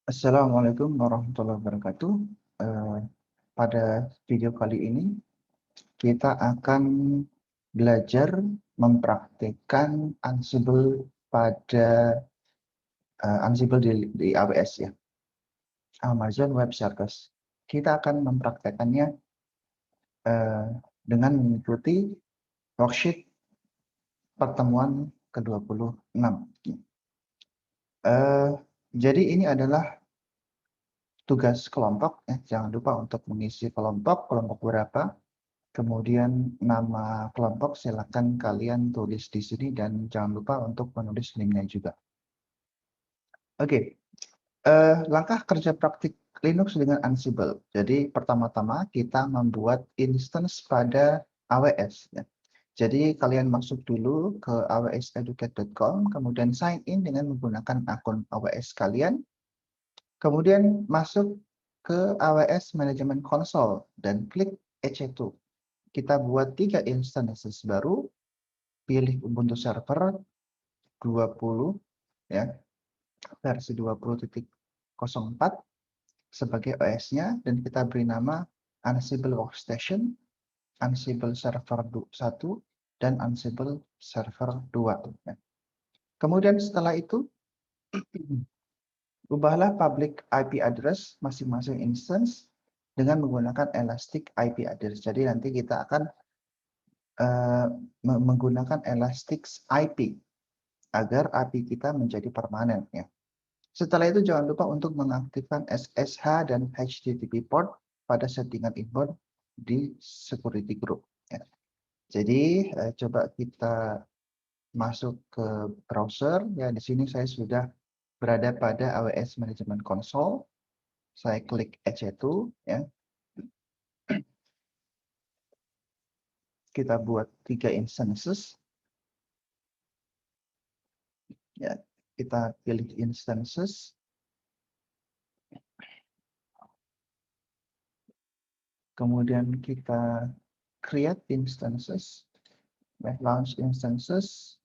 Assalamualaikum warahmatullahi wabarakatuh. Pada video kali ini kita akan belajar mempraktikkan Ansible pada Ansible di AWS ya, Amazon Web Service. Kita akan mempraktekkannya dengan mengikuti worksheet pertemuan ke-26. Jadi ini adalah tugas kelompok, jangan lupa untuk mengisi kelompok berapa, kemudian nama kelompok silakan kalian tulis di sini dan jangan lupa untuk menulis linknya juga. Oke, langkah kerja praktik Linux dengan Ansible. Jadi pertama-tama kita membuat instance pada AWS. Ya. Jadi kalian masuk dulu ke awseducate.com, kemudian sign in dengan menggunakan akun AWS kalian. Kemudian masuk ke AWS Management Console dan klik EC2. Kita buat 3 instances baru, pilih Ubuntu Server 20 ya, versi 20.04 sebagai OS-nya, dan kita beri nama Ansible Workstation, Ansible Server 1, dan Ansible Server 2. Ya. Kemudian setelah itu, ubahlah public IP address masing-masing instance dengan menggunakan Elastic IP address. Jadi nanti kita akan menggunakan Elastic IP agar API kita menjadi permanen ya. Setelah itu jangan lupa untuk mengaktifkan SSH dan HTTP port pada settingan inbound di security group ya. Jadi coba kita masuk ke browser ya. Di sini saya sudah berada pada AWS Management Console. Saya klik EC2 ya. Kita buat 3 instances. Ya, kita pilih instances. Kemudian kita create instances, launch instances.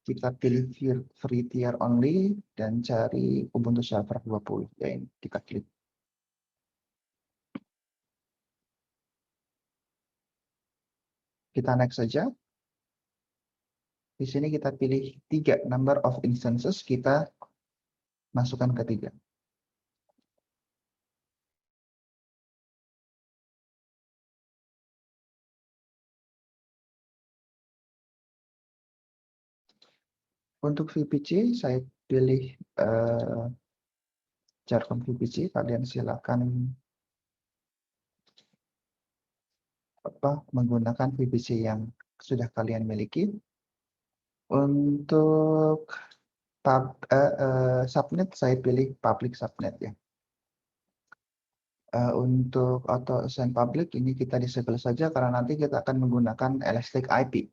Kita pilih free tier only dan cari Ubuntu Server 20. Ya, ini kita klik. Kita next saja. Di sini kita pilih 3 number of instances, kita masukkan ke 3. Untuk VPC saya pilih jargon VPC. Kalian silakan menggunakan VPC yang sudah kalian miliki. Untuk subnet saya pilih public subnet ya. Untuk auto assign public ini kita disable saja karena nanti kita akan menggunakan Elastic IP.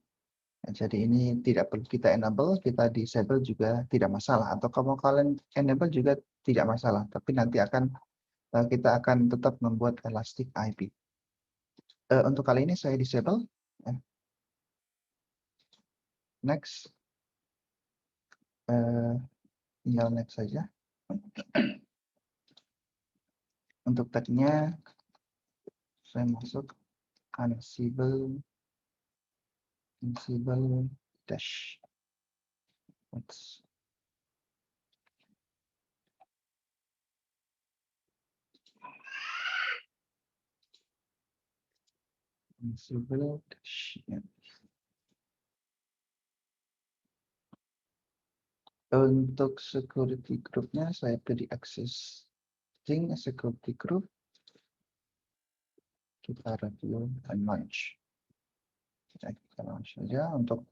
Jadi ini tidak perlu kita enable, kita disable juga tidak masalah. Atau kalau kalian enable juga tidak masalah. Tapi nanti kita akan tetap membuat Elastic IP. Untuk kali ini saya disable. Next. Tinggal next saja. Untuk tagnya saya masuk Ansible dash. Ansible dash. Ya. Untuk security groupnya saya pilih existing security group. Kita review dan launch. Kita launch saja. Untuk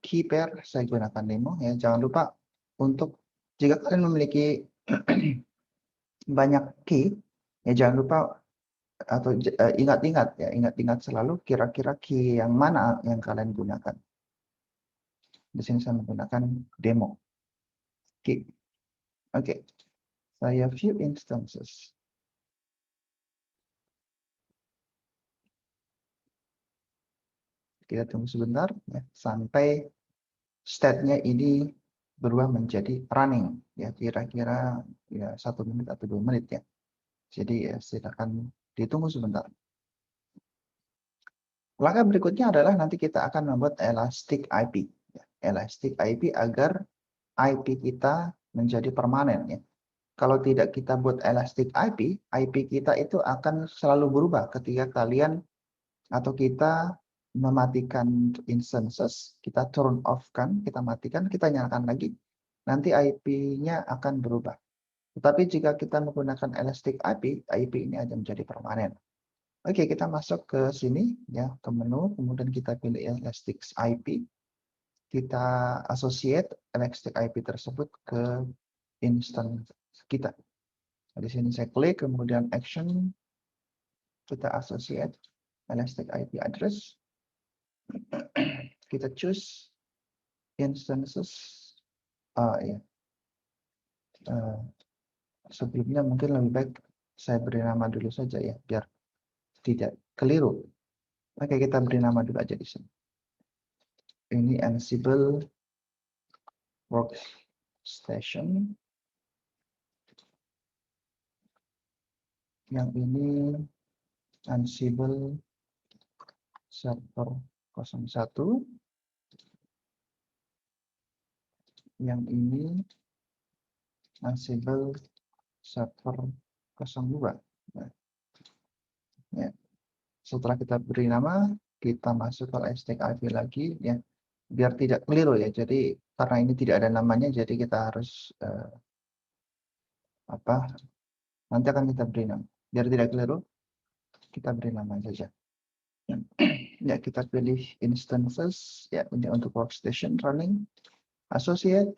key pair saya gunakan demo ya. Jangan lupa untuk jika kalian memiliki banyak key ya, jangan lupa atau ingat-ingat selalu kira-kira key yang mana yang kalian gunakan. Di sini saya menggunakan demo key. Oke. Saya view instances. Kita tunggu sebentar ya, sampai state-nya ini berubah menjadi running ya, kira-kira ya 1 menit atau 2 menit ya. Jadi ya silakan ditunggu sebentar. Langkah berikutnya adalah nanti kita akan membuat elastic IP ya. Elastic IP agar IP kita menjadi permanen ya. Kalau tidak kita buat elastic IP kita itu akan selalu berubah ketika kalian atau kita mematikan instances, kita turn off kan, kita matikan, kita nyalakan lagi, nanti IP-nya akan berubah. Tetapi jika kita menggunakan elastic IP ini akan menjadi permanen. Oke, kita masuk ke sini ya, ke menu, kemudian kita pilih elastic IP, kita associate elastic IP tersebut ke instance kita. Di sini saya klik, kemudian action, kita associate elastic IP address, kita choose instances. Ya. Sebelumnya mungkin lebih baik saya beri nama dulu saja ya, biar tidak keliru. Oke, kita beri nama dulu aja di sini. Ini Ansible Workstation. Yang ini Ansible Server 01. Yang ini Ansible Server 02. Nah, ya. Setelah kita beri nama, kita masuk ke elastic IP lagi ya, biar tidak keliru ya. Jadi karena ini tidak ada namanya, jadi kita harus nanti akan kita beri nama. Biar tidak keliru, kita beri nama saja. Ya, kita pilih instances ya, ini untuk workstation running, associate.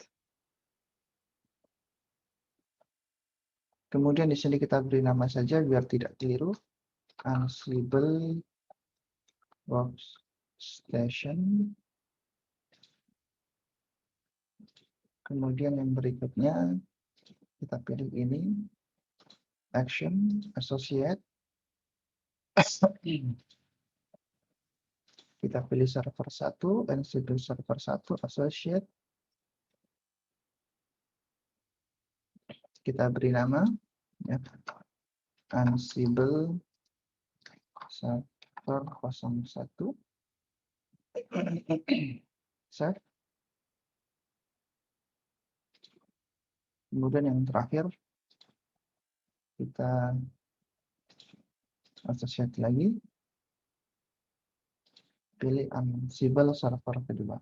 Kemudian di sini kita beri nama saja biar tidak keliru, Ansible Workstation. Kemudian yang berikutnya kita pilih ini, action, associate. Kita pilih server 1, Ansible server 1, associate. Kita beri nama ya, Ansible server 01. Save. Kemudian yang terakhir kita associate lagi, pilih Ansible server kedua.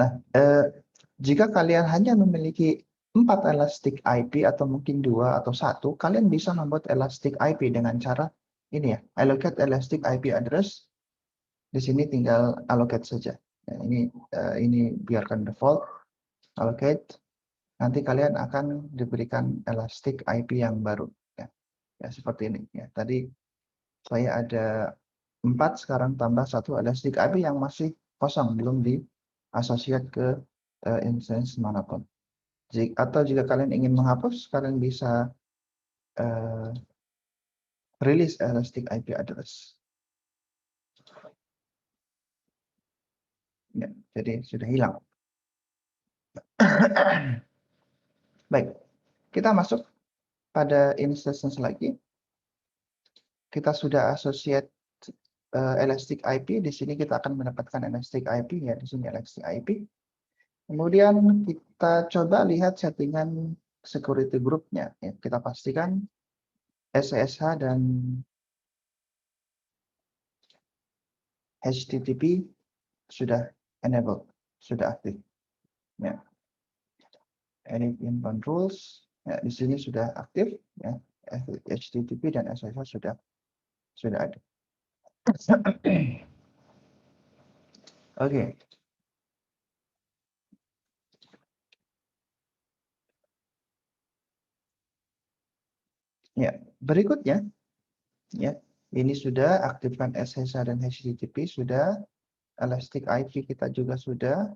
Nah, jika kalian hanya memiliki 4 elastic IP atau mungkin 2 atau 1, kalian bisa membuat elastic IP dengan cara ini ya, allocate elastic IP address. Di sini tinggal allocate saja. Nah, ini biarkan default, allocate. Nanti kalian akan diberikan elastic IP yang baru ya. Ya seperti ini ya. Tadi saya ada 4, sekarang tambah 1 elastic IP yang masih kosong, belum di associate ke instance manapun. Atau jika kalian ingin menghapus, kalian bisa release elastic IP address. Ya, jadi sudah hilang. Baik, kita masuk pada instance lagi. Kita sudah associate elastic IP. Di sini kita akan mendapatkan elastic IP ya. Di sini elastic IP. Kemudian kita coba lihat settingan security groupnya. Ya, kita pastikan SSH dan HTTP sudah enable, sudah aktif. Ya. Edit inbound rules, ya, di sini sudah aktif. Ya. HTTP dan SSH sudah ada. Oke. Ya, berikutnya ya, ini sudah aktifkan SSH dan HTTP sudah, Elastic IP kita juga sudah,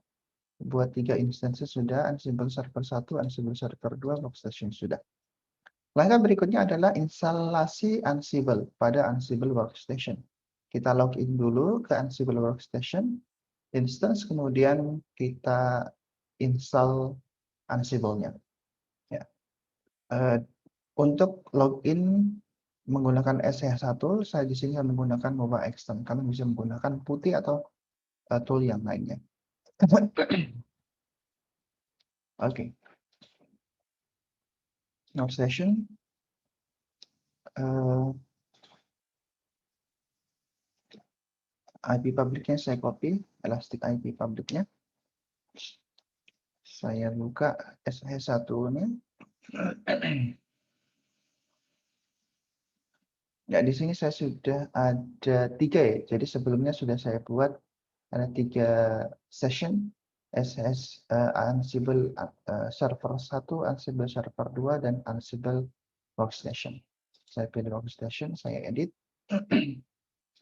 buat 3 instansi sudah, Ansible Server 1, Ansible Server 2, Workstation sudah. Langkah berikutnya adalah instalasi Ansible pada Ansible Workstation. Kita login dulu ke Ansible Workstation, instance, kemudian kita install Ansible-nya. Ya. Untuk login menggunakan SH1, saya di sini menggunakan Mobile Extend. Kalian bisa menggunakan Putih atau tool yang lainnya. Oke. Now session. IP publiknya saya copy, Elastic IP publiknya. Saya buka SH1-nya. Ya, di sini saya sudah ada 3 ya. Jadi sebelumnya sudah saya buat ada 3 session Ansible Server 1, Ansible Server 2, dan Ansible Workstation. Saya pilih Workstation, saya edit.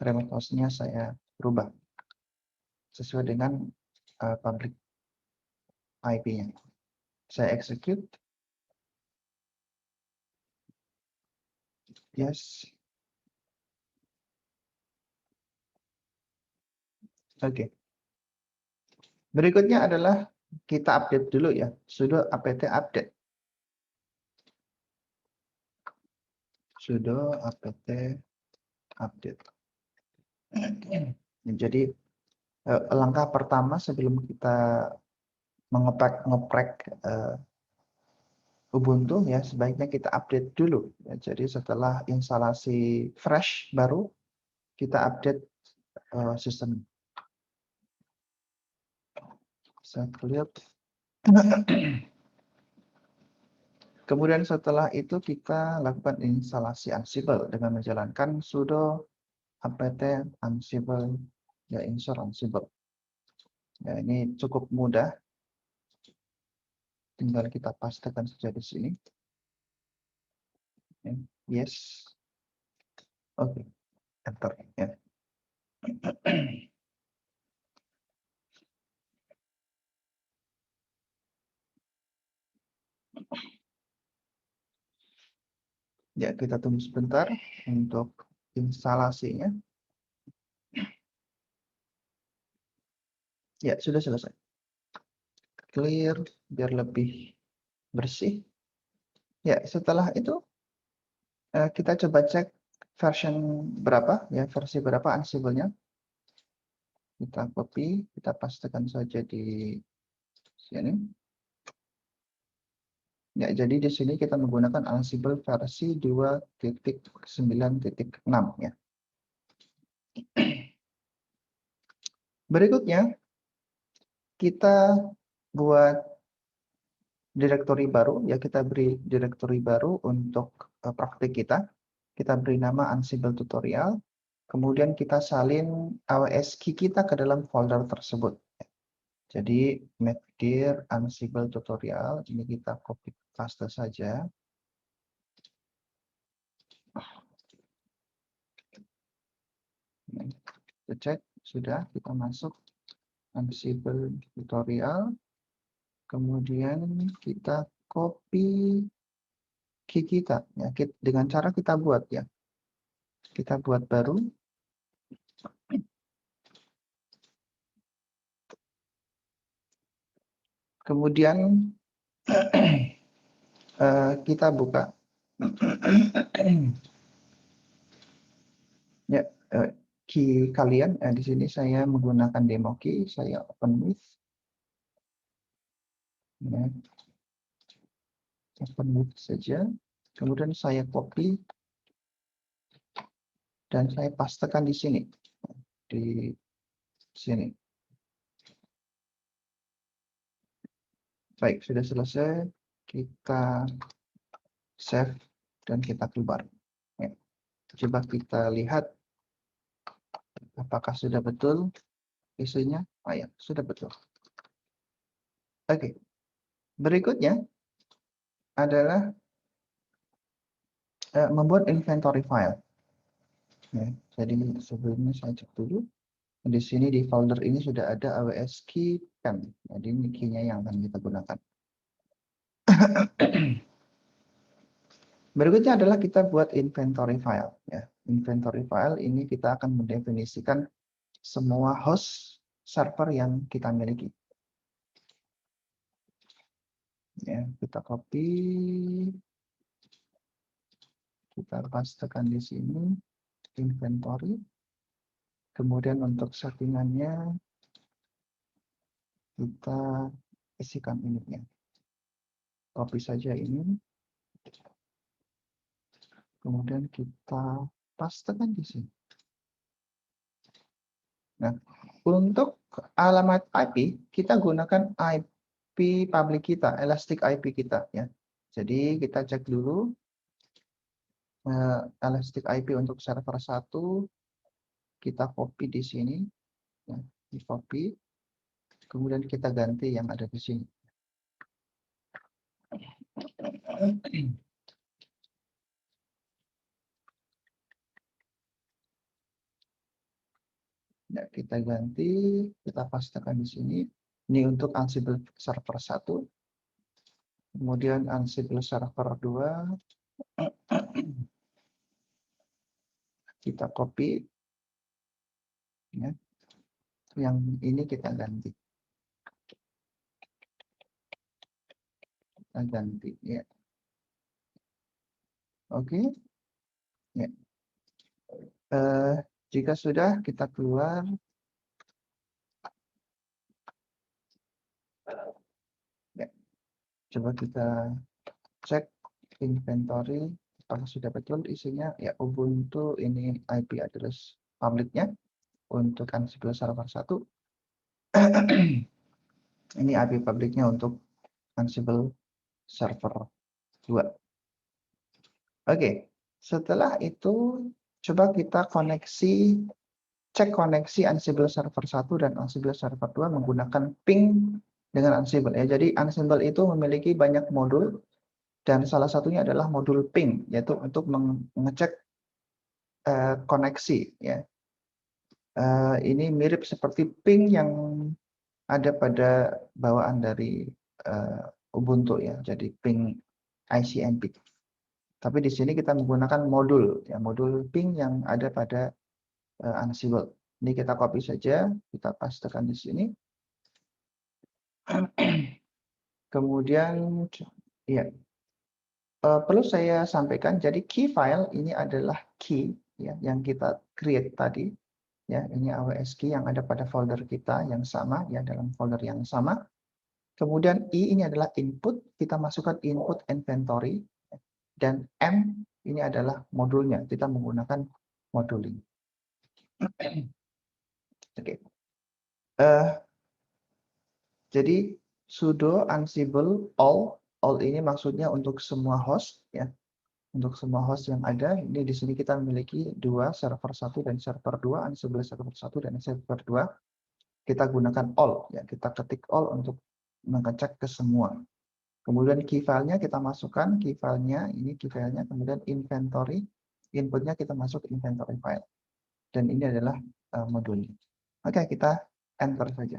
Remote host-nya saya rubah sesuai dengan public IP-nya. Saya execute. Yes. Oke. Berikutnya adalah kita update dulu ya. Sudo apt update. Sudo apt update. Jadi langkah pertama sebelum kita ngeprek Ubuntu ya, sebaiknya kita update dulu. Ya, jadi setelah instalasi fresh baru kita update sistem. Saya clear. Kemudian setelah itu kita lakukan instalasi Ansible dengan menjalankan sudo apt ansible ya, install Ansible. Ya, ini cukup mudah. Tinggal kita pastekan saja di sini. Yes. Oke. Enter. Ya. Ya, kita tunggu sebentar untuk instalasinya. Ya, sudah selesai. Clear, biar lebih bersih. Ya, setelah itu kita coba cek version berapa, ya versi berapa Ansible-nya. Kita copy, kita pastekan saja di sini. Ya, jadi di sini kita menggunakan Ansible versi 2.9.6 ya. Berikutnya kita buat direktori baru ya, kita beri direktori baru untuk praktik kita. Kita beri nama Ansible tutorial. Kemudian kita salin AWS key kita ke dalam folder tersebut. Jadi make-dir Ansible tutorial ini kita copy paste saja. Kita cek sudah, kita masuk Ansible tutorial. Kemudian kita copy key kita ya, dengan cara kita buat ya. Kita buat baru. Kemudian kita buka ya, key kalian. Di sini saya menggunakan demo key, saya open with ya, open with saja. Kemudian saya copy dan saya pastekan di sini, di sini. Baik, sudah selesai. Kita save dan kita keluar. Ya. Coba kita lihat apakah sudah betul isinya. Oh ya, sudah betul. Oke. Berikutnya adalah membuat inventory file. Ya, jadi sebelumnya saya cek dulu. Di sini di folder ini sudah ada AWS key pen. Jadi ini key-nya yang akan kita gunakan. Berikutnya adalah kita buat inventory file. Ya. Inventory file ini kita akan mendefinisikan semua host server yang kita miliki. Ya, kita copy, kita pastekan di sini inventory. Kemudian untuk settingannya kita isikan ini ya. Copy saja ini. Kemudian kita pastekan di sini. Nah, untuk alamat IP kita gunakan IP public kita, Elastic IP kita ya. Jadi kita cek dulu Elastic IP untuk server 1, kita copy di sini, ya, di copy, kemudian kita ganti yang ada di sini. Nah, kita ganti, kita pastekan di sini. Ini untuk Ansible server 1, kemudian Ansible server 2, kita copy, ya. Yang ini kita ganti. Kita ganti, ya. Oke. Ya. Jika sudah, kita keluar. Ya. Coba kita cek inventory apakah sudah betul isinya. Ya, Ubuntu ini IP address publiknya untuk Ansible server 1. Ini IP publiknya untuk Ansible server 2. Oke, setelah itu coba kita cek koneksi Ansible server 1 dan Ansible server 2 menggunakan ping dengan Ansible ya. Jadi Ansible itu memiliki banyak modul dan salah satunya adalah modul ping, yaitu untuk mengecek koneksi ya. Ini mirip seperti ping yang ada pada bawaan dari Ubuntu ya. Jadi ping ICMP. Tapi di sini kita menggunakan modul ya, modul ping yang ada pada Ansible. Ini kita copy saja, kita pastekan di sini. Kemudian ya, perlu saya sampaikan, jadi key file ini adalah key ya, yang kita create tadi. Ya, ini AWS key yang ada pada folder kita yang sama ya, dalam folder yang sama. Kemudian I ini adalah input, kita masukkan input inventory, dan M ini adalah modulnya, kita menggunakan moduling. Oke. Jadi sudo ansible all ini maksudnya untuk semua host ya. Untuk semua host yang ada, ini di sini kita memiliki dua, server 1 dan server 2, Ansible server 1 dan server 2. Kita gunakan all ya, kita ketik all untuk mengecek ke semua. Kemudian key file-nya kita masukkan, key file-nya ini key file-nya, kemudian inventory, inputnya kita masuk inventory file. Dan ini adalah modulnya. Oke, kita enter saja.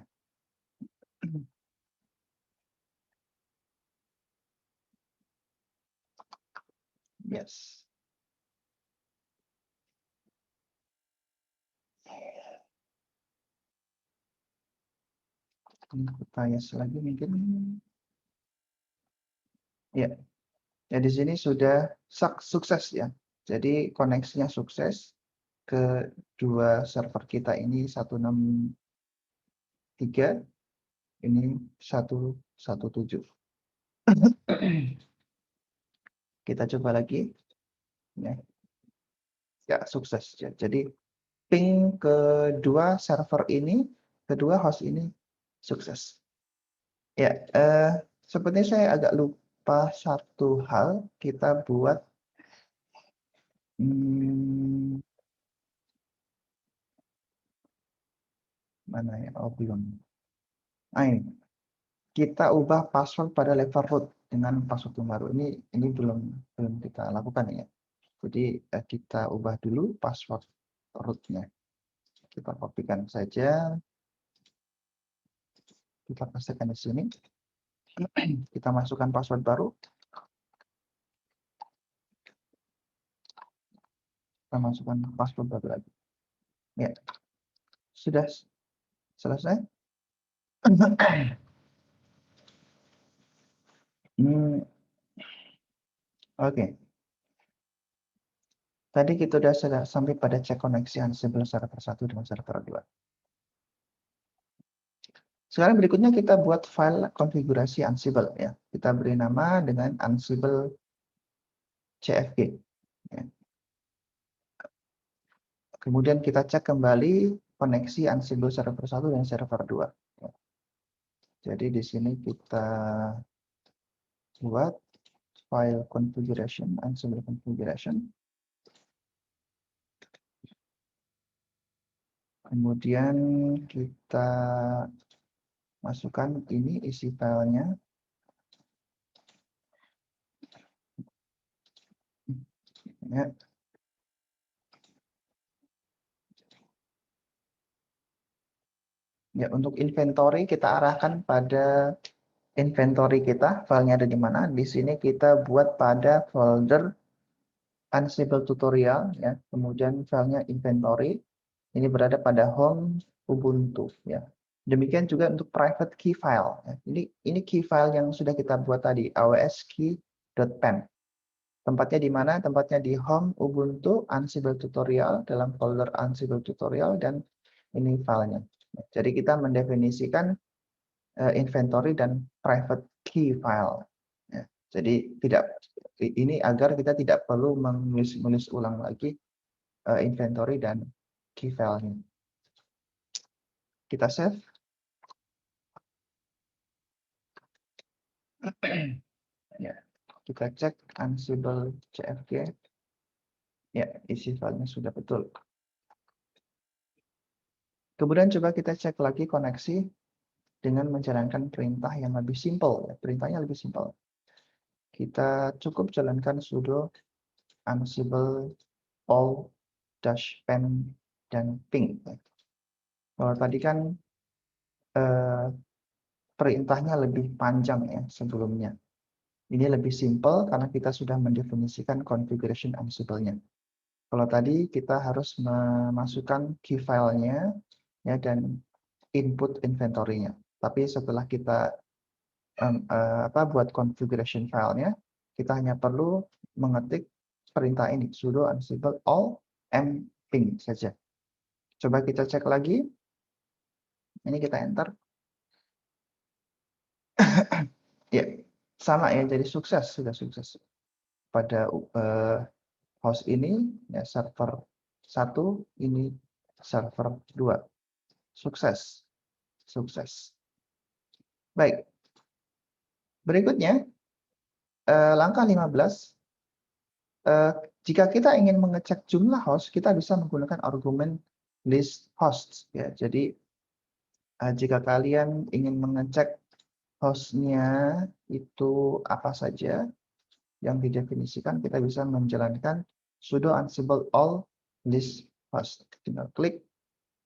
Yes. Tanya lagi mungkin. Ya. Ya, di sini sudah sukses ya. Jadi koneksinya sukses ke dua server kita ini 163, ini 117. Kita coba lagi. Ya, sukses ya. Jadi ping kedua server ini, kedua host ini sukses. Ya, sepertinya saya agak lupa satu hal. Kita buat mana ya? Oh, belum. Ini kita ubah password pada level root dengan password yang baru. Ini belum kita lakukan ya. Jadi kita ubah dulu password rootnya. Kita kopikan saja. Kita pastikan di sini. Kita masukkan password baru. Kita masukkan password baru lagi. Ya, sudah selesai. Oke. Tadi kita sudah sampai pada cek koneksi Ansible server 1 dengan server 2. Sekarang berikutnya kita buat file konfigurasi Ansible ya. Kita beri nama dengan Ansible CFG. Ya. Kemudian kita cek kembali koneksi Ansible server 1 dan server 2. Ya. Jadi di sini kita buat file configuration, Ansible configuration. Kemudian kita masukkan ini isi filenya. Ya. Ya, untuk inventory kita arahkan pada inventory kita, filenya ada di mana. Di sini kita buat pada folder Ansible tutorial, ya. Kemudian filenya inventory. Ini berada pada home Ubuntu, ya. Demikian juga untuk private key file. Ya. Ini key file yang sudah kita buat tadi, awskey.pen. Tempatnya di mana? Tempatnya di home Ubuntu Ansible tutorial dalam folder Ansible tutorial dan ini filenya. Jadi kita mendefinisikan inventory dan private key file. Ya, jadi ini agar kita tidak perlu menulis ulang lagi inventory dan key file-nya. Kita save. Ya, kita cek Ansible CFG. Ya, isi filenya sudah betul. Kemudian coba kita cek lagi koneksi dengan menjalankan perintah yang lebih simpel. Perintahnya lebih simpel. Kita cukup jalankan sudo Ansible all -pen dan ping. Kalau tadi kan perintahnya lebih panjang ya sebelumnya. Ini lebih simple karena kita sudah mendefinisikan configuration Ansible-nya. Kalau tadi kita harus memasukkan key file-nya ya dan input inventory-nya. Tapi setelah kita buat configuration file-nya, kita hanya perlu mengetik perintah ini sudo ansible all ping saja. Coba kita cek lagi. Ini kita enter. Ya, sama ya, jadi sukses, sudah sukses. Pada host ini, ya server 1, ini server 2. Sukses. Sukses. Baik. Berikutnya, langkah 15. Jika kita ingin mengecek jumlah host, kita bisa menggunakan argumen list hosts. Ya, jadi jika kalian ingin mengecek hostnya itu apa saja yang didefinisikan, kita bisa menjalankan sudo ansible all list host. Tinggal klik.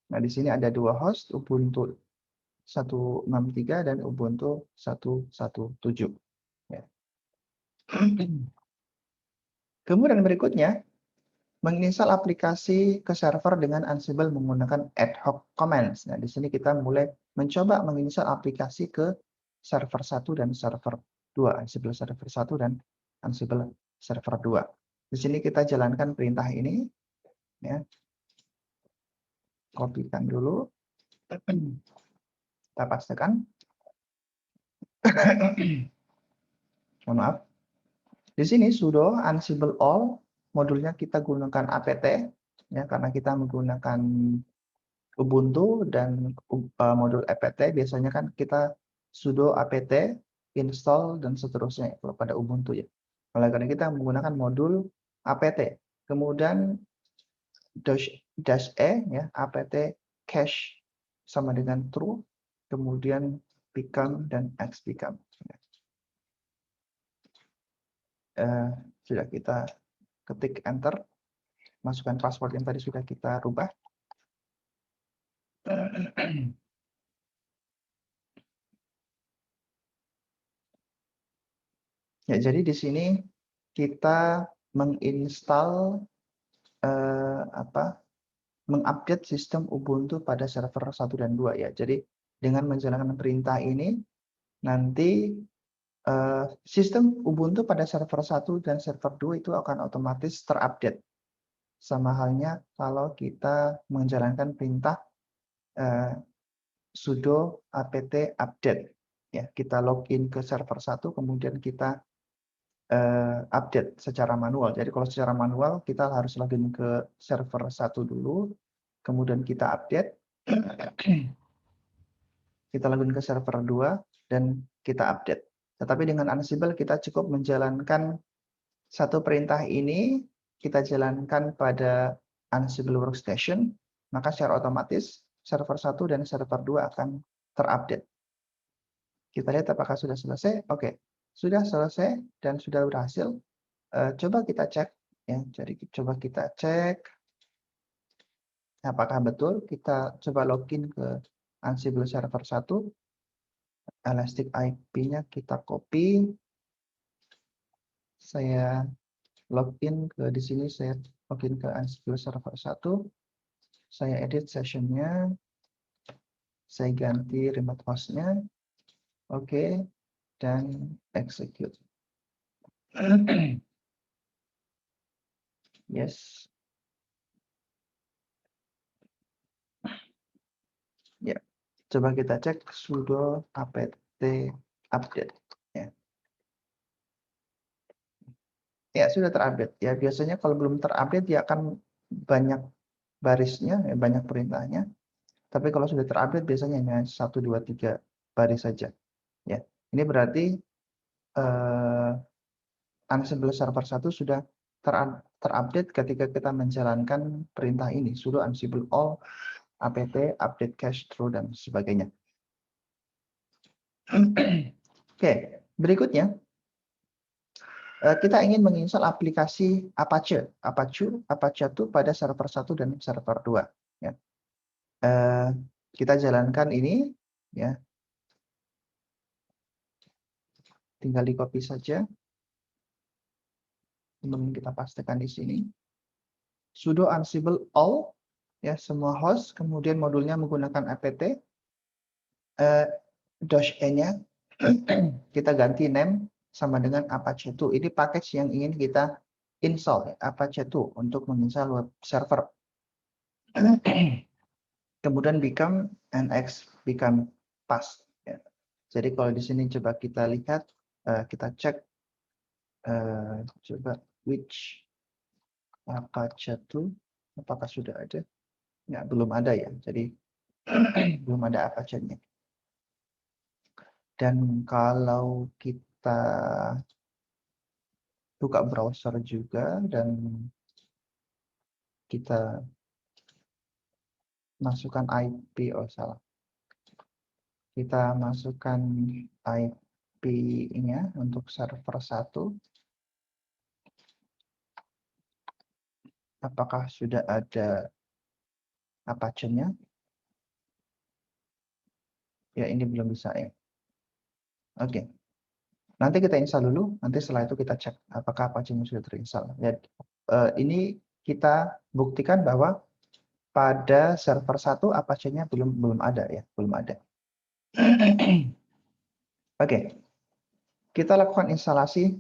Nah, di sini ada dua host, Ubuntu 163 dan Ubuntu 117. Ya. Kemudian berikutnya, menginstal aplikasi ke server dengan Ansible menggunakan ad hoc commands. Nah, di sini kita mulai mencoba menginstal aplikasi ke server 1 dan server 2, Ansible server 1 dan Ansible server 2. Di sini kita jalankan perintah ini, ya. Kopikan dulu. Kita pastikan. Mohon maaf. Di sini sudo ansible all, modulnya kita gunakan apt, ya, karena kita menggunakan Ubuntu dan modul apt biasanya kan kita sudo apt install dan seterusnya kalau pada Ubuntu ya. Oleh karena kita menggunakan modul apt, kemudian -e ya apt cache sama dengan true, kemudian become dan xbecome. Sudah kita ketik enter, masukkan password yang tadi sudah kita rubah. Ya, jadi di sini kita menginstal mengupdate sistem Ubuntu pada server 1 dan 2 ya. Jadi dengan menjalankan perintah ini nanti sistem Ubuntu pada server 1 dan server 2 itu akan otomatis terupdate. Sama halnya kalau kita menjalankan perintah sudo apt update. Ya, kita login ke server 1, kemudian kita update secara manual. Jadi kalau secara manual kita harus login ke server 1 dulu, kemudian kita update, kita login ke server 2 dan kita update. Tetapi dengan Ansible kita cukup menjalankan satu perintah ini, kita jalankan pada Ansible Workstation, maka secara otomatis server 1 dan server 2 akan terupdate. Kita lihat apakah sudah selesai. Oke, sudah selesai dan sudah berhasil. Coba kita cek ya. Jadi coba kita cek apakah betul. Kita coba login ke Ansible server 1. Elastic IP-nya kita copy. Saya login ke di sini, saya login ke Ansible server 1. Saya edit sessionnya. Saya ganti remote host-nya. Oke, dan execute. Yes. Ya, coba kita cek sudo apt update. Ya, ya sudah terupdate. Ya, biasanya kalau belum terupdate dia akan banyak barisnya, ya, banyak perintahnya. Tapi kalau sudah terupdate biasanya hanya 1, 2, 3 baris saja. Ya, ini berarti Ansible server 1 sudah terupdate ketika kita menjalankan perintah ini, sudo ansible all apt update cache true dan sebagainya. Oke, berikutnya kita ingin menginstal aplikasi Apache 2 pada server 1 dan server 2. Ya. Kita jalankan ini, ya. Tinggal di copy saja. Kemudian kita pastikan di sini. Sudo ansible all, ya, semua host, kemudian modulnya menggunakan apt, -e-nya kita ganti name sama dengan Apache 2. Ini package yang ingin kita install, ya, Apache 2 untuk menginstal web server. Kemudian become nx become pass. Ya. Jadi kalau di sini coba kita lihat, kita cek, coba which Apache 2, apakah sudah ada? Ya, belum ada ya. Jadi belum ada Apache-nya. Dan kalau kita buka browser juga dan kita masukkan IP, oh salah. Kita masukkan IP-nya untuk server 1. Apakah sudah ada Apache-nya? Ya, ini belum bisa ya. Oke. Nanti kita install dulu, nanti setelah itu kita cek apakah Apache-nya sudah terinstall. Ya, ini kita buktikan bahwa pada server 1 Apache-nya belum ada ya, belum ada. Oke. Kita lakukan instalasi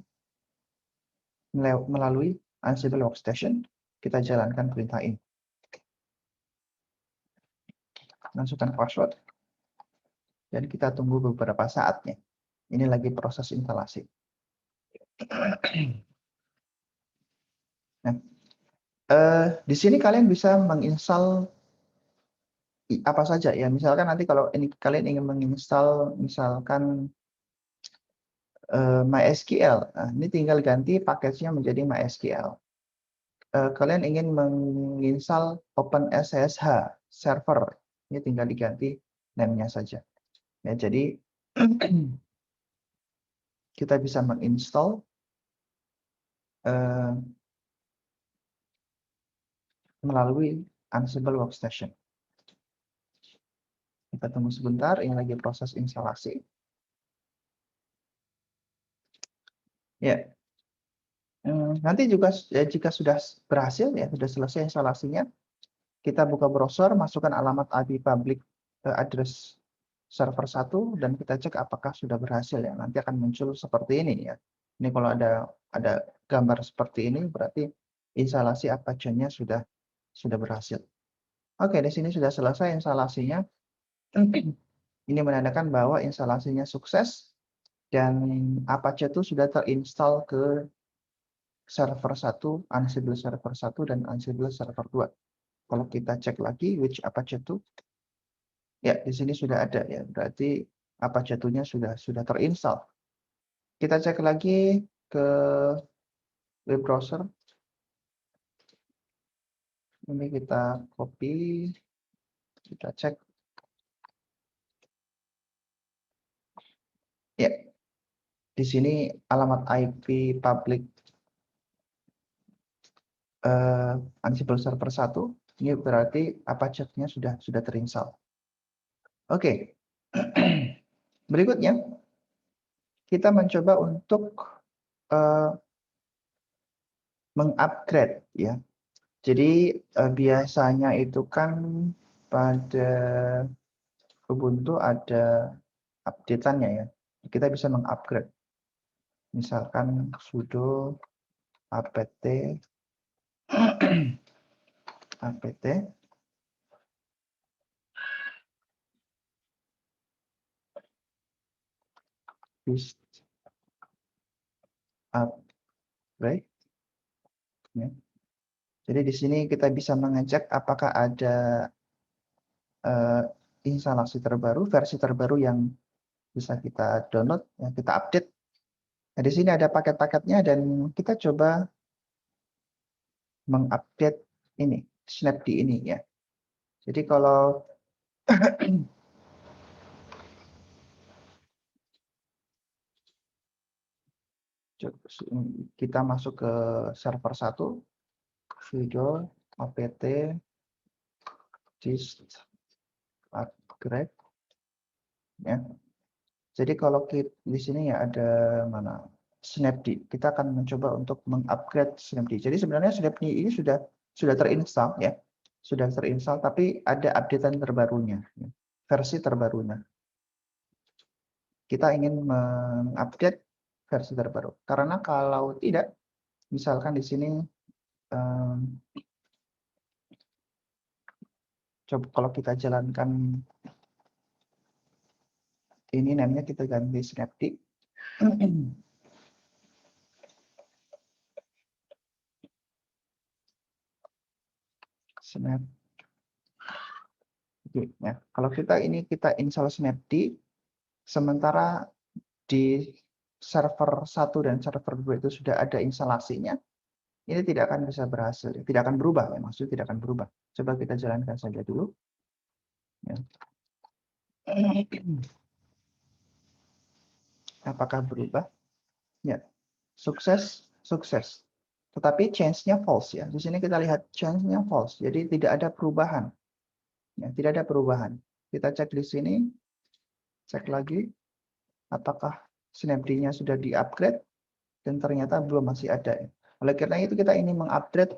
melalui Ansible Workstation. Kita jalankan perintah ini. Masukkan password. Dan kita tunggu beberapa saatnya. Ini lagi proses instalasi. Nah, di sini kalian bisa menginstal apa saja ya. Misalkan nanti kalau ini kalian ingin menginstal misalkan MySQL, nah, ini tinggal ganti paketnya menjadi MySQL. Kalian ingin menginstal OpenSSH server, ini tinggal diganti name-nya saja. Ya, jadi kita bisa menginstal melalui Ansible Workstation. Kita tunggu sebentar, ini lagi proses instalasi. Ya, nanti juga jika sudah berhasil ya, sudah selesai instalasinya, kita buka browser, masukkan alamat IP public address server 1 dan kita cek apakah sudah berhasil ya. Nanti akan muncul seperti ini ya. Ini kalau ada gambar seperti ini berarti instalasi Apache-nya sudah berhasil. Oke, di sini sudah selesai instalasinya. Ini menandakan bahwa instalasinya sukses dan Apache itu sudah terinstall ke server 1, Ansible server 1 dan Ansible server 2. Kalau kita cek lagi which Apache 2, ya di sini sudah ada ya, berarti Apache 2-nya sudah terinstall. Kita cek lagi ke web browser. Ini kita copy, kita cek. Ya, di sini alamat IP public Ansible server 1, ini berarti Apache-nya sudah terinstall. Oke. Berikutnya kita mencoba untuk mengupgrade ya. Jadi biasanya itu kan pada Ubuntu ada update-annya ya. Kita bisa mengupgrade. Misalkan sudo apt apt dist upgrade ya. Jadi di sini kita bisa mengecek apakah ada instalasi terbaru, versi terbaru yang bisa kita download, ya, kita update. Nah, di sini ada paket-paketnya dan kita coba mengupdate ini, snapd ini ya. Jadi kalau kita masuk ke server 1, sudo apt dist upgrade ya. Jadi kalau di sini ya ada mana snapd, kita akan mencoba untuk mengupgrade snapd. Jadi sebenarnya snapd ini sudah terinstall ya, sudah terinstall tapi ada updatean terbarunya, ya, versi terbarunya. Kita ingin mengupdate versi terbaru. Karena kalau tidak, misalkan di sini coba kalau kita jalankan ini namanya kita ganti snapd. Snapd. Ya, kalau kita install snapd, sementara di server 1 dan server 2 itu sudah ada instalasinya, ini tidak akan bisa berhasil, tidak akan berubah ya, maksudnya tidak akan berubah. Coba kita jalankan saja dulu. Ya. Apakah berubah? Ya, sukses. Tetapi change-nya false ya. Di sini kita lihat change-nya false, jadi tidak ada perubahan. Ya, tidak ada perubahan. Kita cek di sini, cek lagi, apakah snapd-nya sudah di-upgrade, dan ternyata belum, masih ada. Oleh karena itu kita ingin mengupgrade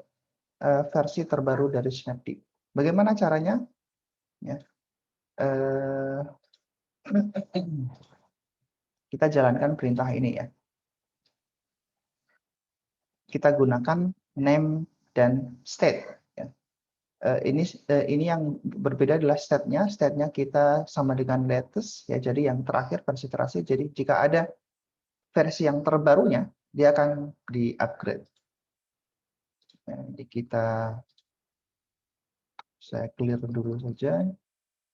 versi terbaru dari snapd. Bagaimana caranya? Ya. Kita jalankan perintah ini ya. Kita gunakan name dan state. Ya. Ini yang berbeda adalah state-nya. State-nya kita sama dengan latest ya. Jadi yang terakhir, versi terakhir. Jadi jika ada versi yang terbarunya, dia akan di-upgrade. Jadi saya clear dulu saja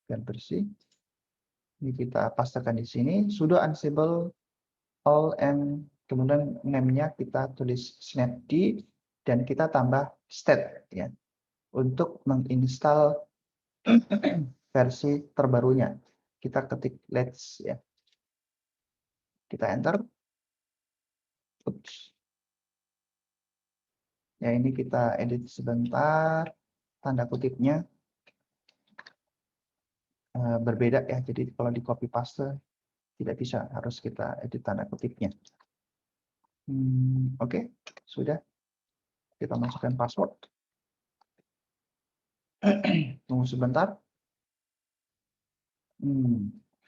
dan bersih. Ini kita pastekan di sini sudo ansible all and kemudian name-nya kita tulis snapd dan kita tambah state ya untuk menginstal versi terbarunya. Kita ketik let's ya. Kita enter. Oops. Ya ini kita edit sebentar tanda kutipnya. berbeda ya. Jadi kalau di copy paste tidak bisa, harus kita edit tanda kutipnya. Oke, sudah. Kita masukkan password. Tunggu sebentar.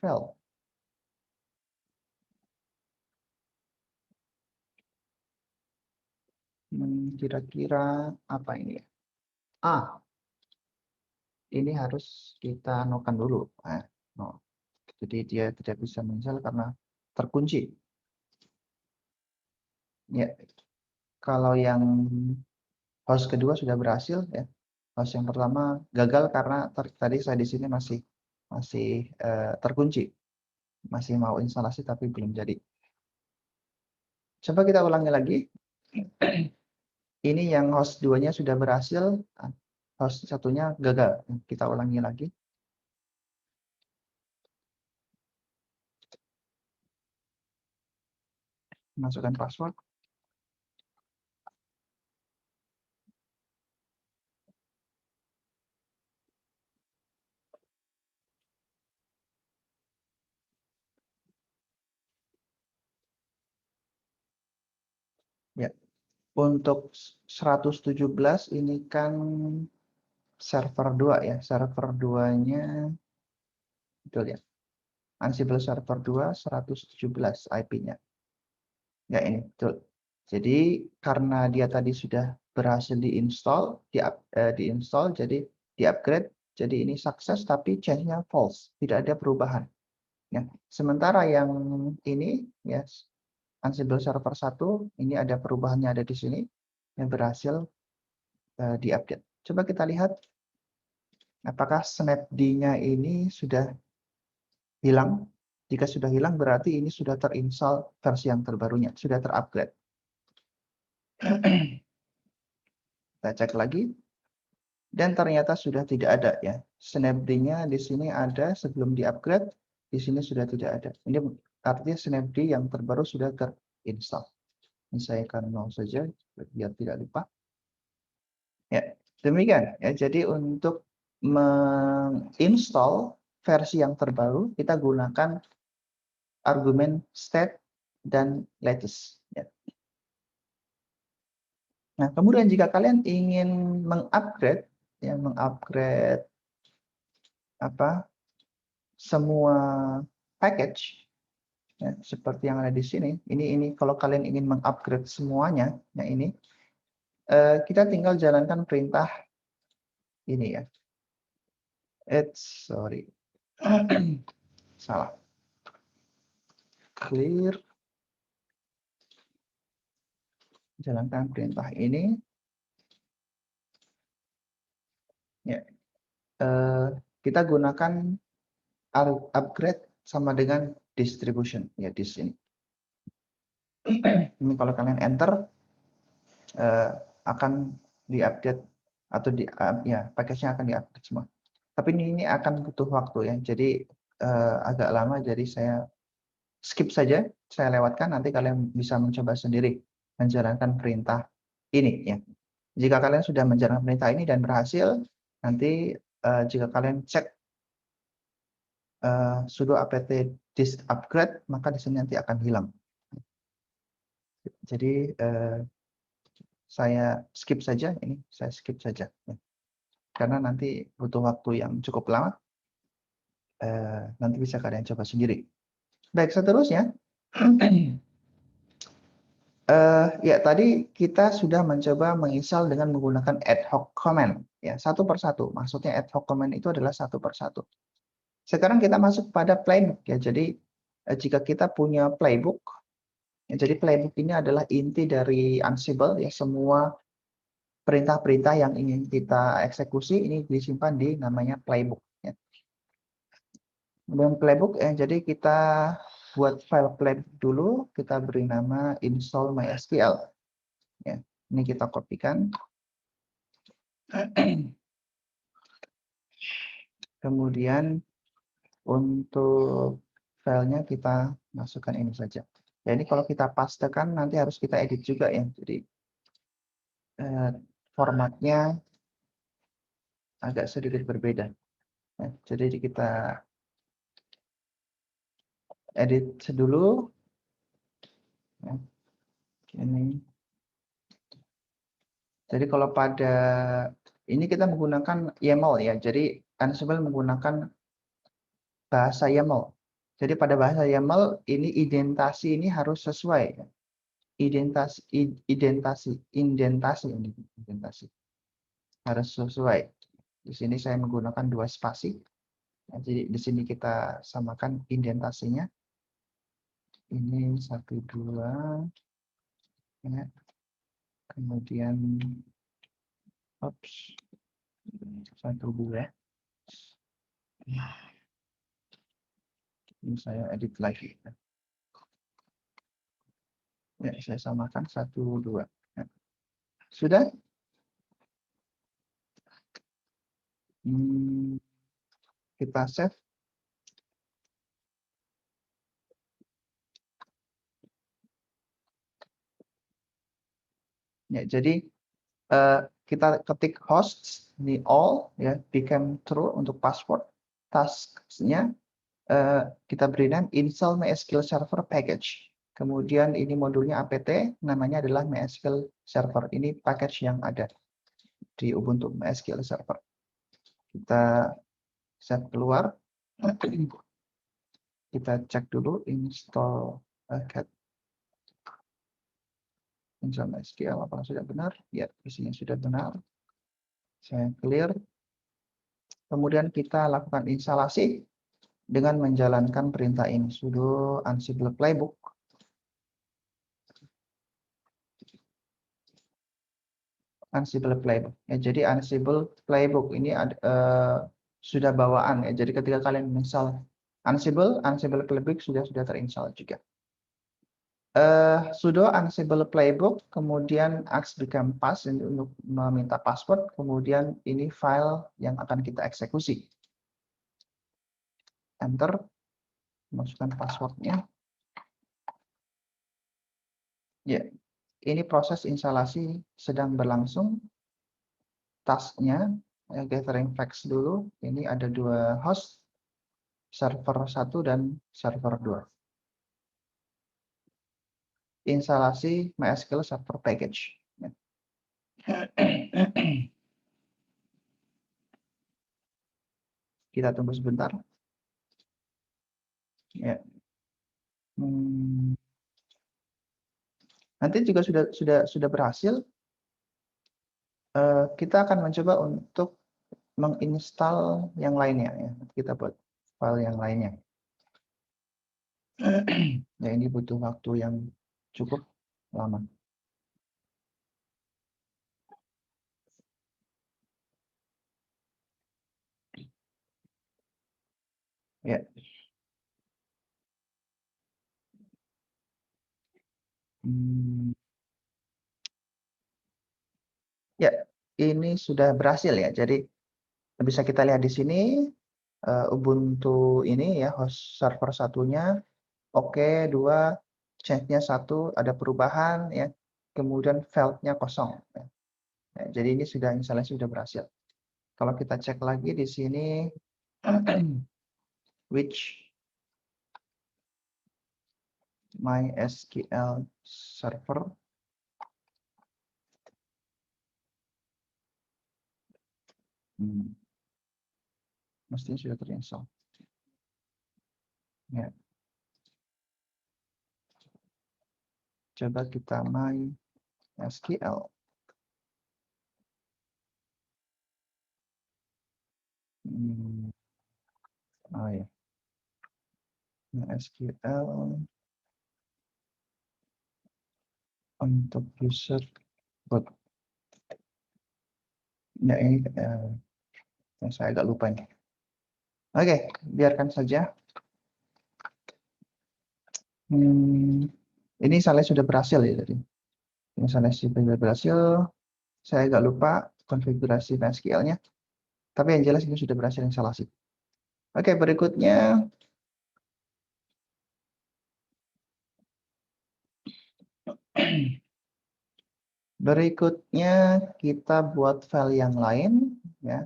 Fail. Kira-kira apa ini ya? Ini harus kita nokan dulu. No. Jadi dia tidak bisa muncul karena terkunci. Ya, kalau yang host kedua sudah berhasil ya. Host yang pertama gagal karena tadi saya di sini masih terkunci. Masih mau instalasi tapi belum jadi. Coba kita ulangi lagi. Ini yang host 2-nya sudah berhasil, host satunya gagal. Kita ulangi lagi. Masukkan password. Ya. Untuk 117 ini kan server 2 ya. Server 2-nya betul ya. Ansible server 2 117 IP-nya. Ya ini betul. Jadi karena dia tadi sudah berhasil diinstal, diinstal jadi di-upgrade, jadi ini sukses tapi change-nya false, tidak ada perubahan. Ya. Sementara yang ini ya Ansible server 1 ini ada perubahannya ada di sini yang berhasil diupdate. Coba kita lihat apakah snapd-nya ini sudah hilang. Jika sudah hilang berarti ini sudah terinstall versi yang terbarunya, sudah terupgrade. Kita cek lagi. Dan ternyata sudah tidak ada ya. Snapd-nya di sini ada sebelum di-upgrade, di sini sudah tidak ada. Ini artinya snapd yang terbaru sudah terinstall. Ini saya akan mau saja biar tidak lupa. Ya, demikian ya. Jadi untuk menginstall versi yang terbaru kita gunakan argumen state dan latest. Ya. Nah, kemudian jika kalian ingin mengupgrade, ya mengupgrade apa semua package, ya, seperti yang ada di sini. Ini kalau kalian ingin mengupgrade semuanya, ya ini kita tinggal jalankan perintah ini ya. Sorry, salah. Clear. Jalankan perintah ini. Ya, kita gunakan upgrade sama dengan distribution ya di sini. Ini kalau kalian enter akan diupdate atau ya package-nya akan diupdate semua. Tapi ini akan butuh waktu ya. Jadi agak lama jadi saya skip saja, saya lewatkan nanti kalian bisa mencoba sendiri menjalankan perintah ini ya. Jika kalian sudah menjalankan perintah ini dan berhasil, nanti jika kalian cek sudo apt disk upgrade, maka di sini nanti akan hilang. Jadi saya skip saja ini, saya skip saja ya. Karena nanti butuh waktu yang cukup lama. Nanti bisa kalian coba sendiri. Baik, seterusnya. Ya, tadi kita sudah mencoba menginstal dengan menggunakan ad hoc command. Ya, satu persatu. Maksudnya ad hoc command itu adalah satu persatu. Sekarang kita masuk pada playbook. Ya, jadi jika kita punya playbook, ya, jadi playbook ini adalah inti dari Ansible. Ya, semua perintah-perintah yang ingin kita eksekusi ini disimpan di namanya playbook. Ya. Kemudian playbook, jadi kita buat file playbook dulu, kita beri nama install mysql. Ya, ini kita kopikan. Kemudian untuk filenya kita masukkan ini saja. Ya, ini kalau kita pastekan nanti harus kita edit juga ya. Jadi formatnya agak sedikit berbeda. Ya, jadi kita edit dulu. Ya, ini. Jadi kalau pada ini kita menggunakan YAML ya. Jadi Ansible menggunakan bahasa YAML. Jadi pada bahasa YAML ini indentasi ini harus sesuai. Indentasi harus sesuai. Di sini saya menggunakan 2 spasi. Jadi di sini kita samakan indentasinya. Ini 1, 2. Ya. Kemudian 1, 2. Ini saya edit lagi. Ya, saya samakan 1, 2. Ya. Sudah? Kita save. Ya, jadi kita ketik hosts di all ya, become true untuk password. Tasknya kita beri nama install MySQL Server package. Kemudian ini modulnya apt, namanya adalah MySQL Server. Ini package yang ada di Ubuntu MySQL Server. Kita save keluar. Kita cek dulu install cat install MySQL apakah sudah benar? Ya, isinya sudah benar. Saya clear. Kemudian kita lakukan instalasi dengan menjalankan perintah ini sudo ansible playbook. Ansible playbook. Ya, jadi Ansible playbook ini sudah bawaan ya. Jadi ketika kalian install Ansible playbook sudah terinstall juga. Sudo Ansible playbook, kemudian ask become pass untuk meminta password, kemudian ini file yang akan kita eksekusi. Enter, masukkan passwordnya. Ya, ini proses instalasi sedang berlangsung. Tasknya, gathering facts dulu. Ini ada 2 host, server 1 dan server 2. Instalasi MySQL Server Package. Kita tunggu sebentar. Ya. Nanti juga sudah berhasil. Kita akan mencoba untuk menginstal yang lainnya ya. Kita buat file yang lainnya. Ya, ini butuh waktu yang cukup lama. Ya. Ya, ini sudah berhasil ya. Jadi bisa kita lihat di sini Ubuntu ini ya, host server satunya oke, 2 change-nya 1 ada perubahan ya. Kemudian file-nya kosong. Ya. Ya, jadi ini sudah instalasi sudah berhasil. Kalau kita cek lagi di sini which MySQL server mestinya sudah terinstall. Ya. Coba kita MySQL. Oh ya. MySQL untuk user bot. Ya, ini saya agak lupa nih. Oke, biarkan saja. Ini saya sudah berhasil ya tadi. Ini saya sudah berhasil. Saya agak lupa konfigurasi MySQL-nya. Tapi yang jelas ini sudah berhasil instalasi. Oke, berikutnya kita buat file yang lain ya.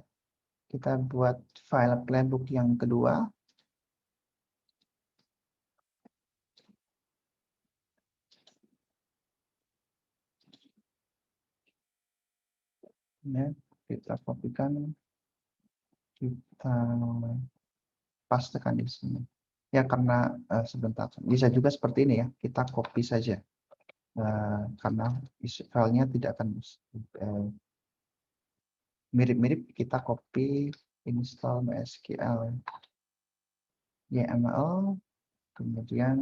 Kita buat file playbook yang kedua. Ya, kita kopikan, kita pastekan di sini. Ya, karena sebentar, bisa juga seperti ini ya, kita copy saja. Karena filenya tidak akan mirip-mirip, kita copy install MySQL YML, kemudian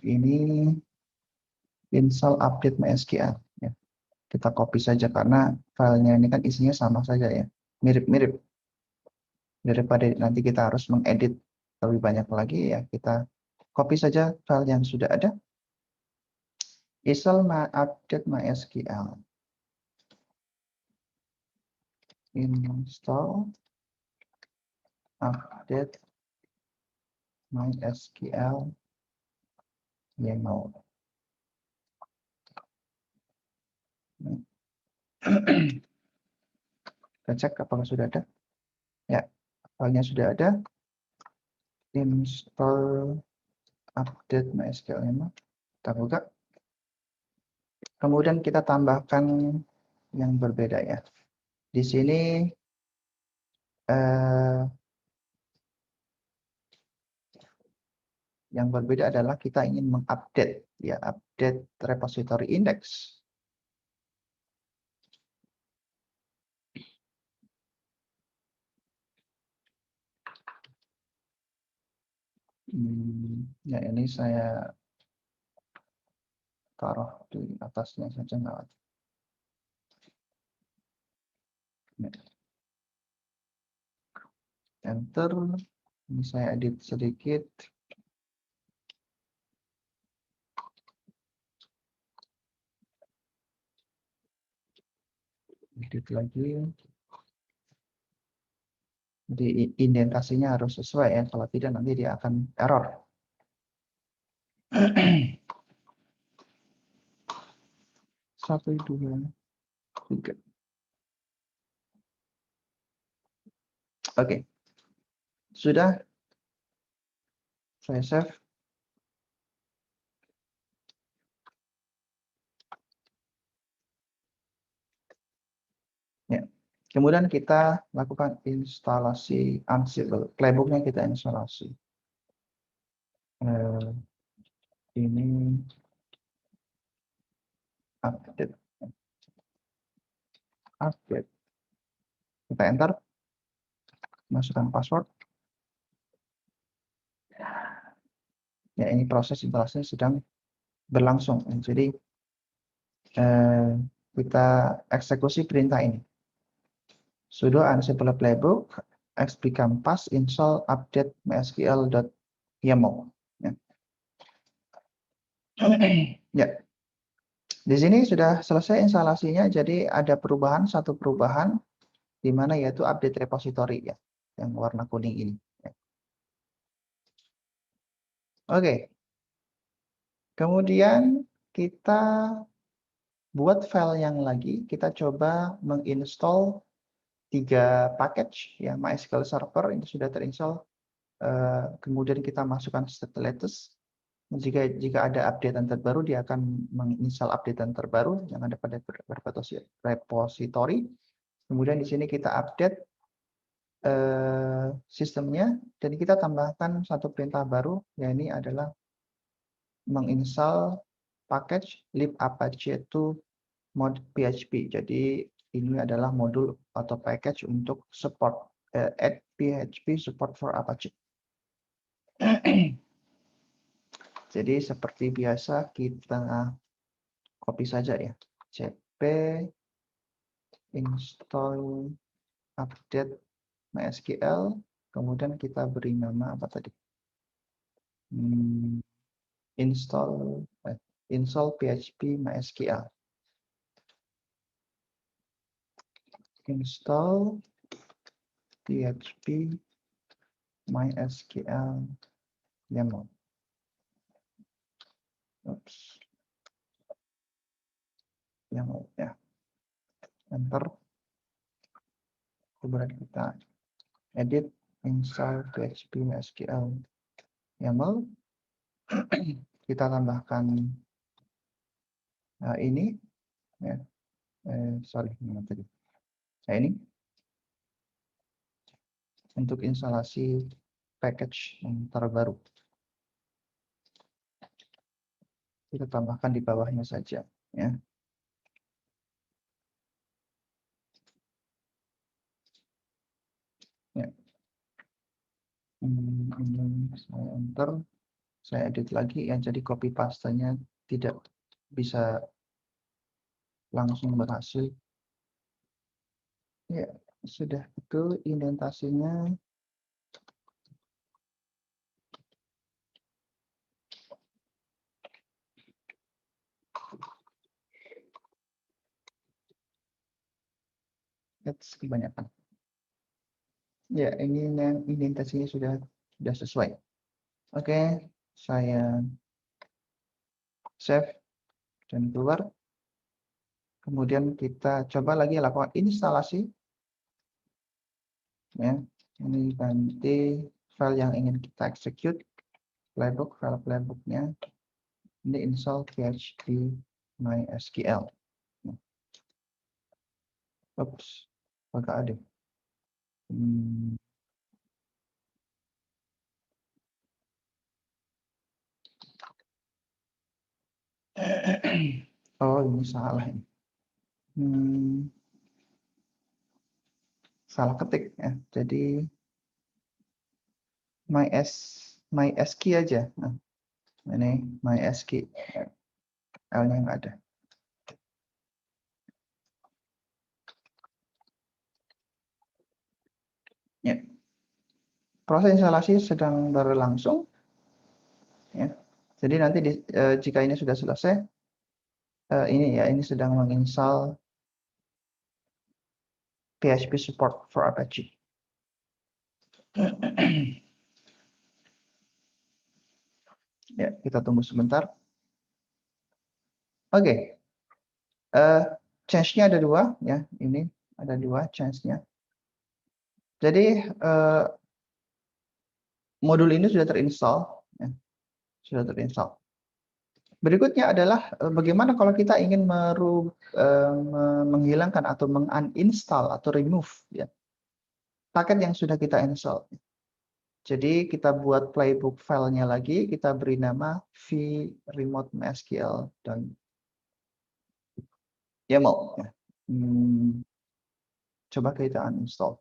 ini install update MySQL. Ya. Kita copy saja karena filenya ini kan isinya sama saja ya, mirip-mirip. Daripada nanti kita harus mengedit lebih banyak lagi, ya kita copy saja file yang sudah ada. Install update MySQL. Install update MySQL YAML. Kita cek apakah sudah ada. Ya, filenya sudah ada. Install update MySQL YAML. Kita buka. Kemudian kita tambahkan yang berbeda ya. Di sini yang berbeda adalah kita ingin mengupdate ya, update repository index. Ya, ini saya taruh di atasnya saja nggak ada. Enter. Ini saya edit sedikit. Edit lagi. Jadi indentasinya harus sesuai ya, kalau tidak nanti dia akan error. Satu, dua, tiga. Oke, sudah saya save. Ya. Kemudian kita lakukan instalasi Ansible. Playbooknya kita instalasi. Ini update. Update. Kita enter. Masukkan password. Ya, ini proses instalasinya sedang berlangsung. Jadi kita eksekusi perintah ini. Sudo Ansible playbook xbcam pass install update mysql.yaml. Ya. Ya. Di sini sudah selesai instalasinya, jadi ada satu perubahan di mana yaitu update repository ya, yang warna kuning ini. Ya. Oke. Kemudian kita buat file yang lagi, kita coba menginstall 3 package ya, MySQL Server ini sudah terinstall. Kemudian kita masukkan status. Jika ada updatean terbaru, dia akan menginstal updatean terbaru yang ada pada repository. Kemudian di sini kita update sistemnya, dan kita tambahkan satu perintah baru, yakni adalah menginstal package libapache2 mod PHP. Jadi ini adalah modul atau package untuk support add PHP support for Apache. Jadi seperti biasa kita copy saja ya, cp install update MySQL, kemudian kita beri nama apa tadi, install PHP MySQL, install PHP MySQL YAML. Oops. YAML ya. Enter. Kemudian kita edit install PHP MySQL YAML. Kita tambahkan ini ya. sorry, mana tadi? Nah, ini untuk instalasi package yang terbaru. Kita tambahkan di bawahnya saja, ya. Ya. Ini saya enter, saya edit lagi ya, jadi copy pastanya tidak bisa langsung berhasil. Ya, sudah betul indentasinya. That's kebanyakan. Ya, ini yang indentasinya sudah sesuai. Oke, saya save dan keluar. Kemudian kita coba lagi lakukan instalasi. Ya, ini ganti file yang ingin kita execute, playbook, file playbooknya. Ini install php mysql. Oops, agak ada. Oh, ini salah ini. Salah ketik ya. Jadi mysql aja. Nah, ini mysql L-nya nggak ada. Ya. Proses instalasi sedang berlangsung. Ya. Jadi nanti jika ini sudah selesai, ini sedang menginstal PHP support for Apache. Ya, kita tunggu sebentar. Oke, change-nya ada dua, ya. Ini ada dua change-nya. Jadi modul ini sudah terinstall, ya. Sudah terinstall. Berikutnya adalah bagaimana kalau kita ingin menghilangkan atau menguninstall atau remove, ya, paket yang sudah kita install. Jadi kita buat playbook filenya lagi, kita beri nama v-remote mysql dan YAML. Coba kita uninstall.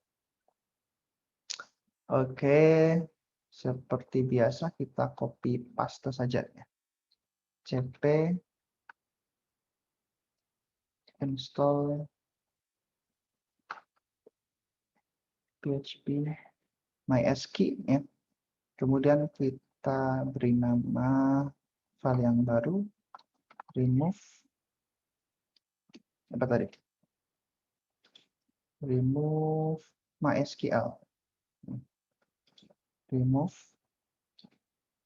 Oke, seperti biasa kita copy paste saja ya. cp install php mysql ya. Kemudian kita beri nama file yang baru, remove apa tadi? Remove mysql. Remove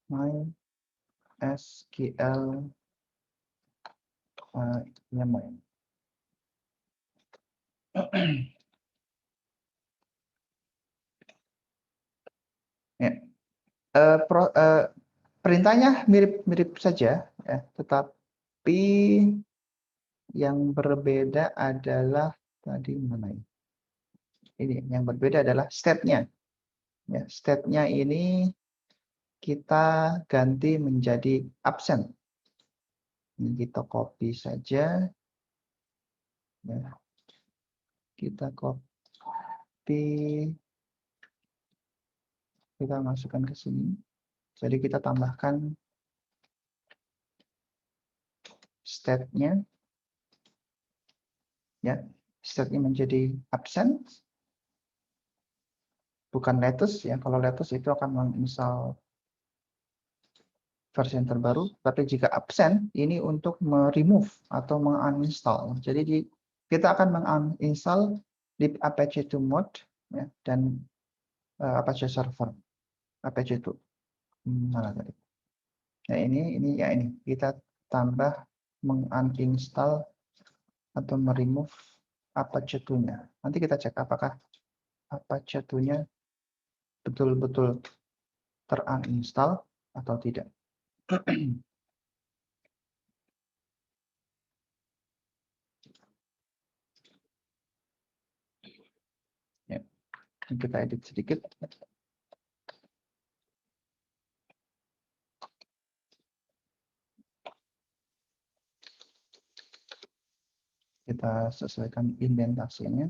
mysql YAML. Ya. Perintahnya mirip-mirip saja, ya, tetapi yang berbeda adalah tadi mana ini? Ini yang berbeda adalah step-nya. Ya, step-nya ini kita ganti menjadi absent. Ini kita copy saja. Ya. Kita copy, kita masukkan ke sini. Jadi kita tambahkan step-nya. Ya, step-nya menjadi absent. Bukan latest ya. Kalau latest itu akan menginstal versi yang terbaru, tapi jika absen ini untuk remove atau menguninstall. Jadi kita akan menguninstall di Apache 2 mode ya, dan Apache server Apache 2. Mana tadi? Nah, ini ya ini kita tambah menguninstall atau remove Apache 2-nya. Nanti kita cek apakah Apache 2-nya betul-betul teruninstall atau tidak. Kita edit sedikit. Kita sesuaikan indentasinya.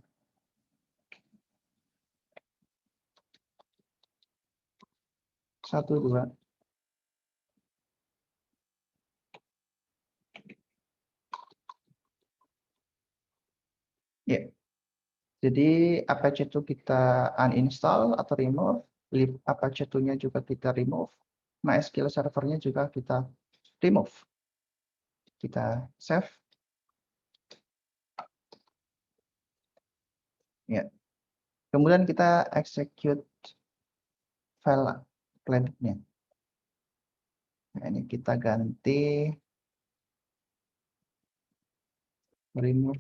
Satu, dua. Ya. Jadi Apache itu kita uninstall atau remove. Apache 2-nya juga kita remove. MySQL servernya juga kita remove. Kita save. Ya. Kemudian kita execute file playback-nya. Nah, ini kita ganti remove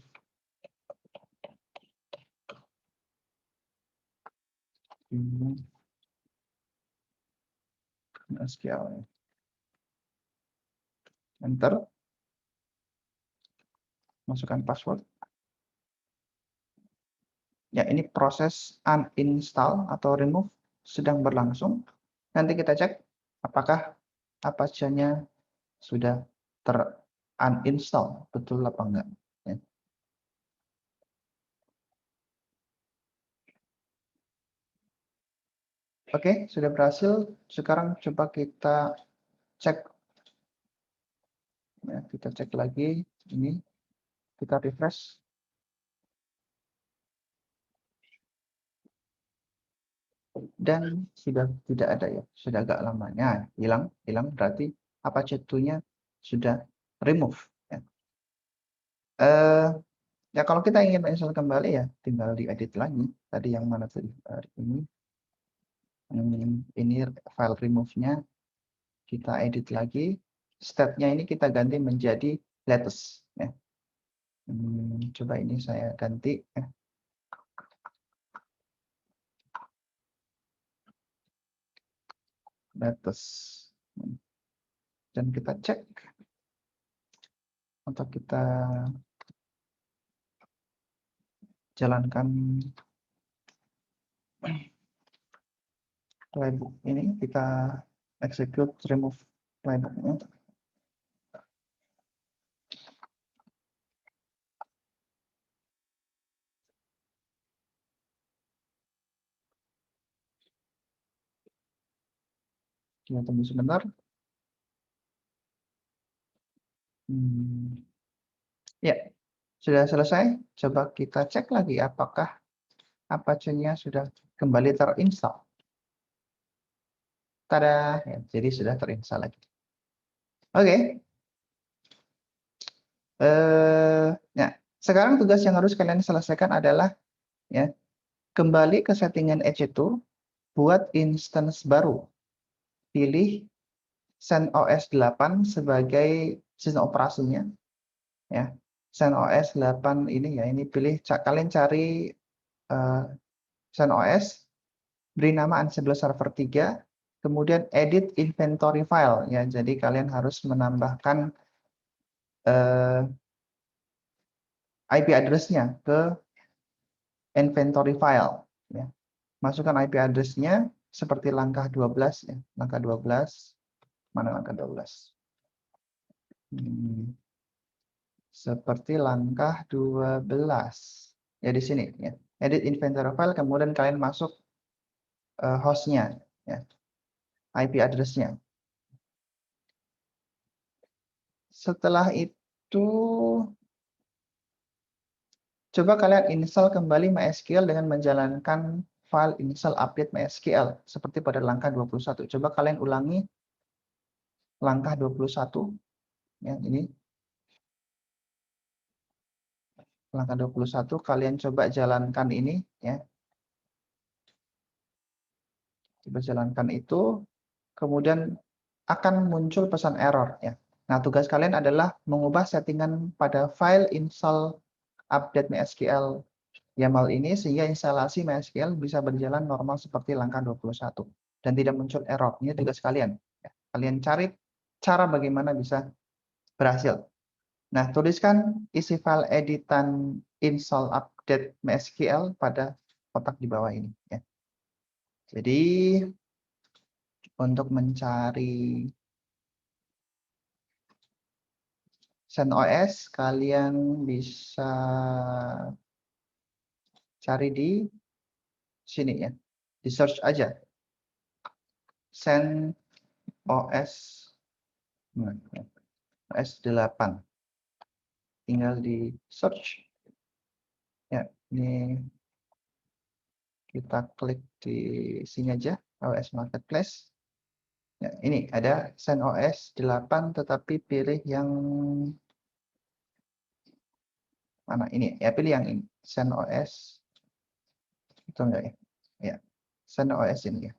SQL. Enter. Masukkan password. Ya, ini proses uninstall atau remove sedang berlangsung. Nanti kita cek apakah Apache-nya sudah uninstall, betul apa enggak. Ya. Oke, sudah berhasil. Sekarang coba kita cek. Ya, kita cek lagi. Ini kita refresh. Dan sudah tidak ada ya, sudah agak lamanya hilang berarti Apache 2-nya sudah remove. Ya. Ya kalau kita ingin install kembali ya tinggal diedit lagi. Tadi yang mana tadi ini file remove-nya kita edit lagi. State-nya ini kita ganti menjadi latest. Ya. Coba ini saya ganti. Latest. Dan kita cek untuk kita jalankan playbook ini, kita execute remove playbook-nya. Kita tunggu sebentar. Ya, sudah selesai. Coba kita cek lagi apakah Apache-nya sudah kembali terinstall. Tada, ya, jadi sudah terinstall lagi. Oke. Ya, sekarang tugas yang harus kalian selesaikan adalah ya kembali ke settingan EC2, buat instance baru. Pilih CentOS 8 sebagai sistem operasinya. Ya, CentOS 8 ini ya, ini pilih kalian cari CentOS, beri nama Ansible Server 3, kemudian edit inventory file ya. Jadi kalian harus menambahkan IP address-nya ke inventory file ya. Masukkan IP address-nya seperti langkah 12 ya. Langkah 12. Mana langkah 12? Seperti langkah 12. Ya di sini ya. Edit inventory file, kemudian kalian masuk host-nya ya. IP address-nya. Setelah itu coba kalian install kembali MySQL dengan menjalankan file install update MySQL seperti pada langkah 21. Coba kalian ulangi langkah 21 ya, ini langkah 21 kalian coba jalankan ini ya. Coba jalankan itu, kemudian akan muncul pesan error ya. Nah, tugas kalian adalah mengubah settingan pada file install update MySQL YAML ini sehingga instalasi MySQL bisa berjalan normal seperti langkah 21 dan tidak muncul error. Ini tugas kalian. Kalian cari cara bagaimana bisa berhasil. Nah, tuliskan isi file editan install update MySQL pada kotak di bawah ini ya. Jadi untuk mencari CentOS kalian bisa cari di sini ya. Di search aja. CentOS OS 8. Tinggal di search. Ya, ini kita klik di sini aja, OS Marketplace. Ya, ini ada CentOS 8, tetapi pilih yang mana ini? Ya, pilih yang ini. CentOS itu enggak ya? Ya, CentOS ini ya.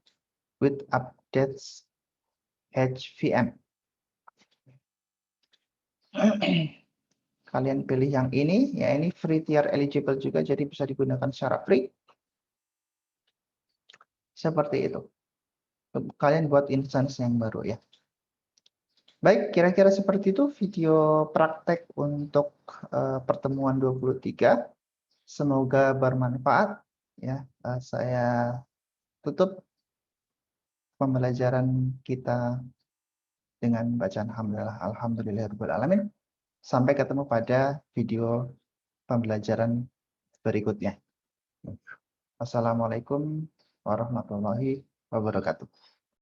With updates HVM. Kalian pilih yang ini, ya ini free tier eligible juga, jadi bisa digunakan secara free. Seperti itu. Kalian buat instance yang baru ya. Baik, kira-kira seperti itu video praktek untuk pertemuan 23. Semoga bermanfaat ya. Saya tutup pembelajaran kita dengan bacaan alhamdulillah alamin. Sampai ketemu pada video pembelajaran berikutnya. Wassalamualaikum warahmatullahi wabarakatuh.